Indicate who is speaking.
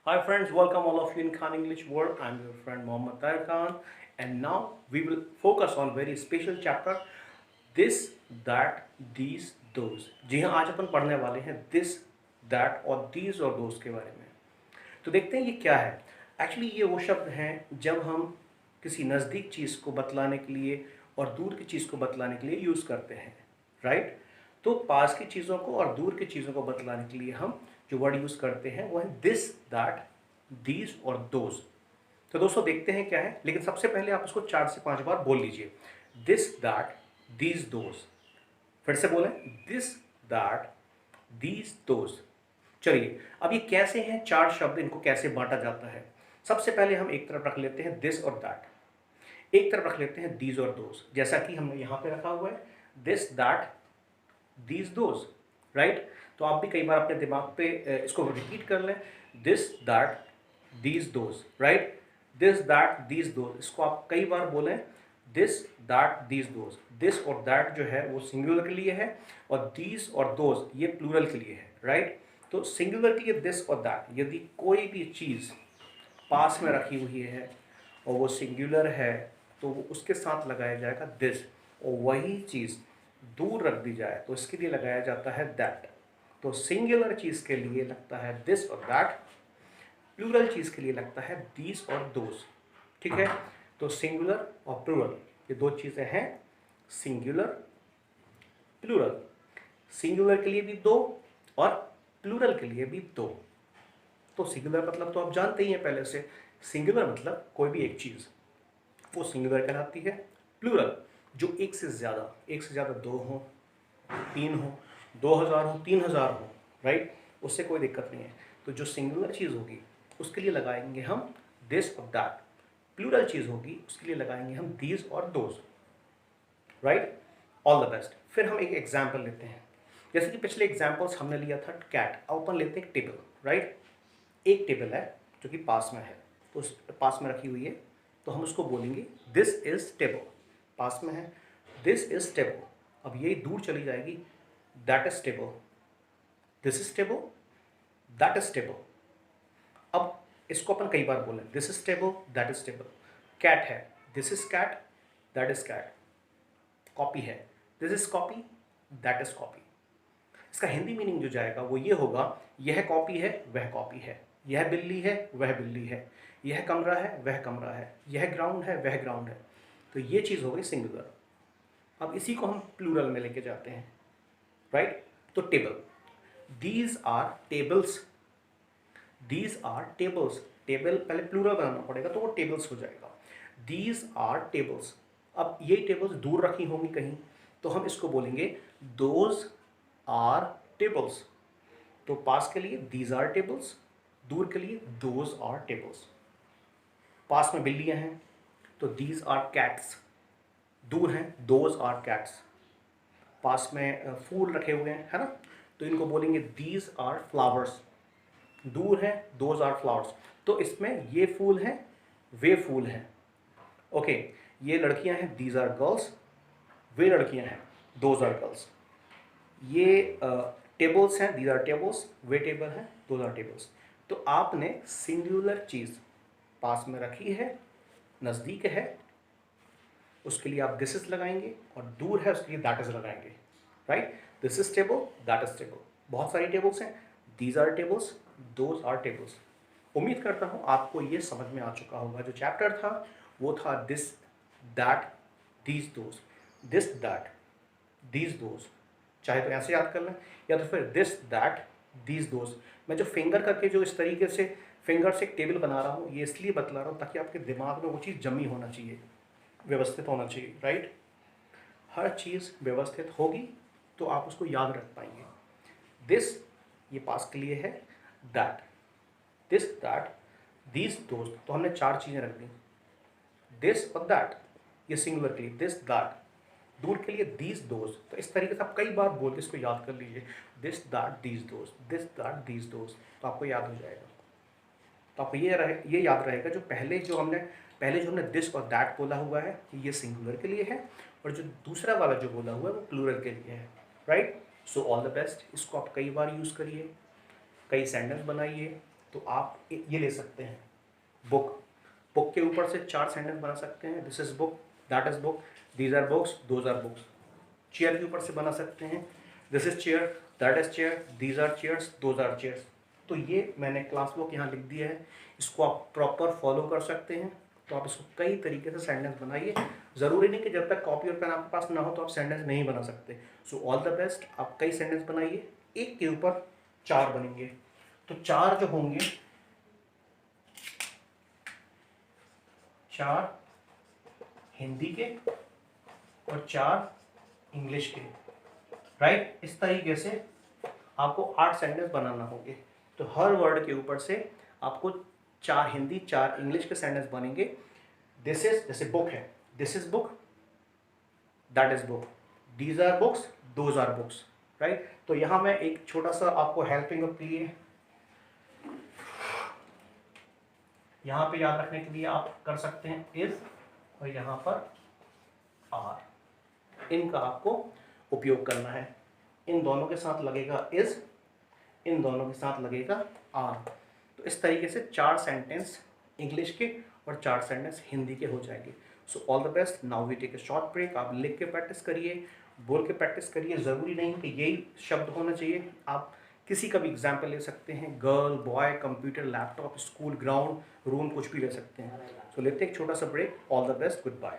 Speaker 1: Hi friends, welcome all of you in Khan English World. I'm your friend Mohammad Tahir Khan, and now we will focus on very special chapter this, that, these, those. जी हाँ, आज अपन पढ़ने वाले हैं this, that और these और those के बारे में। तो देखते हैं ये क्या है। एक्चुअली ये वो शब्द हैं जब हम किसी नज़दीक चीज़ को बतलाने के लिए और दूर की चीज़ को बतलाने के लिए यूज़ करते हैं, राइट। तो पास की चीज़ों को और दूर की चीज़ों को बतलाने के लिए हम जो वर्ड यूज़ करते हैं वो है दिस, दैट, दीज और दोज। तो दोस्तों देखते हैं क्या है, लेकिन सबसे पहले आप उसको 4 से 5 बार बोल लीजिए। This, that, these, those. फिर से बोलें, दिस, दैट, दीज, दोज। चलिए, अब ये कैसे हैं 4 शब्द, इनको कैसे बांटा जाता है। सबसे पहले हम एक तरफ रख लेते हैं दिस और दैट, एक तरफ रख लेते हैं दीज और दोज, जैसा कि हमने यहाँ पे रखा हुआ है this, that, these, those, right. तो आप भी कई बार अपने दिमाग पे इसको रिपीट कर लें, this, that, these, those, right. This, that, these, those, इसको आप कई बार बोलें, this, that, these, those. This और दैट जो है वो सिंगुलर के लिए है और दीज और दोज ये प्लूरल के लिए है, राइट। तो सिंगुलर के लिए दिस और दैट, यदि कोई भी चीज़ पास में रखी हुई है और वो सिंगुलर है तो वो उसके साथ लगाया जाएगा दिस, और वही चीज़ दूर रख दी जाए तो इसके लिए लगाया जाता है दैट। तो सिंगुलर चीज़ के लिए लगता है दिस और दैट, प्लूरल चीज़ के लिए लगता है दीज और दोज, ठीक है। तो सिंगुलर और प्लूरल ये दो चीज़ें हैं, सिंगुलर, प्लूरल। सिंगुलर के लिए भी दो और प्लूरल के लिए भी दो। तो सिंगुलर मतलब तो आप जानते ही हैं पहले से, सिंगुलर मतलब कोई भी एक चीज़, वो सिंगुलर कहलाती है। प्लूरल जो एक से ज़्यादा, दो हो, तीन हो, 2000 हो, 3000 हो, राइट, उससे कोई दिक्कत नहीं है। तो जो सिंगुलर चीज़ होगी उसके लिए लगाएंगे हम दिस और दैट, प्लूरल चीज़ होगी उसके लिए लगाएंगे हम दीज और those, right. All the best. फिर हम एक एग्जाम्पल लेते हैं, जैसे कि पिछले एग्जाम्पल्स हमने लिया था कैट। अब अपन लेते हैं एक टेबल, राइट। एक टेबल है जो कि पास में है, तो उस पास में रखी हुई है, तो हम उसको बोलेंगे दिस इज टेबल। पास में है, दिस इज टेबल। अब ये दूर चली जाएगी, that is table, this is table, that is table. अब इसको अपन कई बार बोलें, this is table, that is table. Cat है, this is cat, that is cat. Copy है, this is copy, that is copy. इसका हिंदी मीनिंग जो जाएगा वो ये होगा, यह कॉपी है, वह कॉपी है, यह बिल्ली है, वह बिल्ली है, यह कमरा है, वह कमरा है, यह ग्राउंड है, वह ग्राउंड है। तो ये चीज़ हो गई सिंगुलर। अब इसी को हम प्लूरल में लेके जाते हैं, राइट। तो table, these are tables, these are tables. Table पहले प्लूरल बनाना पड़ेगा तो वो टेबल्स हो जाएगा, दीज आर टेबल्स। अब ये टेबल्स दूर रखी होंगी कहीं, तो हम इसको बोलेंगे दोज आर टेबल्स। तो पास के लिए दीज आर टेबल्स, दूर के लिए दोज आर टेबल्स। पास में बिल्लियां हैं तो दीज आर कैट्स, दूर हैं दोज आर कैट्स। पास में फूल रखे हुए हैं, है ना, तो इनको बोलेंगे दीज आर फ्लावर्स, दूर हैं दोज आर फ्लावर्स। तो इसमें ये फूल हैं, वे फूल हैं, ओके। ये लड़कियां हैं, दीज आर गर्ल्स, वे लड़कियां हैं, दोज आर गर्ल्स। ये टेबल्स हैं, दीज आर टेबल्स, वे टेबल हैं, दोज आर टेबल्स। तो आपने सिंगुलर चीज़ पास में रखी है, नज़दीक है, उसके लिए आप दिस इज लगाएंगे, और दूर है उसके लिए दैट इज लगाएंगे, right. This is table, that is table. बहुत सारी टेबल्स हैं, these are tables, those are tables. उम्मीद करता हूँ आपको ये समझ में आ चुका होगा। जो चैप्टर था वो था this, that, these, those. This, that, these, those, चाहे तो ऐसे याद कर लें या तो फिर दिस, दैट, दीज, दोज। मैं जो फिंगर करके जो इस तरीके से फिंगर से एक टेबल बना रहा हूँ, ये इसलिए बतला रहा हूँ ताकि आपके दिमाग में वो चीज़ जमी होना चाहिए, व्यवस्थित होना चाहिए, राइट। हर चीज़ व्यवस्थित होगी तो आप उसको याद रख पाएंगे। दिस ये पास के लिए है, दैट, दिस, दैट, दीज, दोस्त, तो हमने 4 चीज़ें रख दी। दिस और दैट ये सिंगुलर के लिए, दिस, दैट, दूर के लिए दीज, दोस्त। तो इस तरीके से आप कई बार बोल के इसको याद कर लीजिए, दिस, दैट, दीज, दोस्त, दिस, दैट, दीज, दोस्त, तो आपको याद हो जाएगा। तो आपको ये याद रहेगा, जो हमने दिस और दैट बोला हुआ है ये सिंगुलर के लिए है, और जो दूसरा वाला जो बोला हुआ है वो प्लूरल के लिए है, right. So all the best. इसको आप कई बार यूज़ करिए, कई सेंटेंस बनाइए, तो आप ये ले सकते हैं बुक। बुक के ऊपर से 4 सेंटेंस बना सकते हैं, this is book, that is book, these are books, those are books. Chair के ऊपर से बना सकते हैं, this is chair, that is chair, these are chairs, those are chairs. तो ये मैंने क्लास बुक यहाँ लिख दिया है, इसको आप प्रॉपर फॉलो कर सकते हैं। तो आप इसको कई तरीके से सेंटेंस बनाइए, ज़रूरी नहीं कि जब तक कॉपी और पेन आपके पास ना हो तो आप सेंटेंस नहीं बना सकते। सो ऑल द बेस्ट, आप कई सेंटेंस बनाइए, एक के ऊपर 4 बनेंगे। तो 4 जो होंगे, 4 हिंदी के और 4 इंग्लिश के, राइट। इस तरीके से आपको 8 सेंटेंस बनाना होंगे। तो हर वर्ड के ऊपर से आपको 4 हिंदी 4 इंग्लिश के सेंटेंस बनेंगे। दिस इज, जैसे बुक है, this is book, that is book, these are books, those are books, right. तो यहाँ मैं एक छोटा सा आपको हेल्पिंग के लिए यहाँ पे याद रखने के लिए आप कर सकते हैं इज, और यहाँ पर आर, इनका आपको उपयोग करना है। इन दोनों के साथ लगेगा इज, इन दोनों के साथ लगेगा आर। तो इस तरीके से 4 सेंटेंस इंग्लिश के और 4 सेंटेंस हिंदी के हो जाएंगे। So all the best, now we take a short break. आप लिख के प्रैक्टिस करिए, बोल के प्रैक्टिस करिए। ज़रूरी नहीं कि यही शब्द होना चाहिए, आप किसी का भी एग्जाम्पल ले सकते हैं, girl, boy, computer, laptop, school, ground, room, कुछ भी ले सकते हैं। सो लेते हैं एक छोटा सा break. All the best, good bye.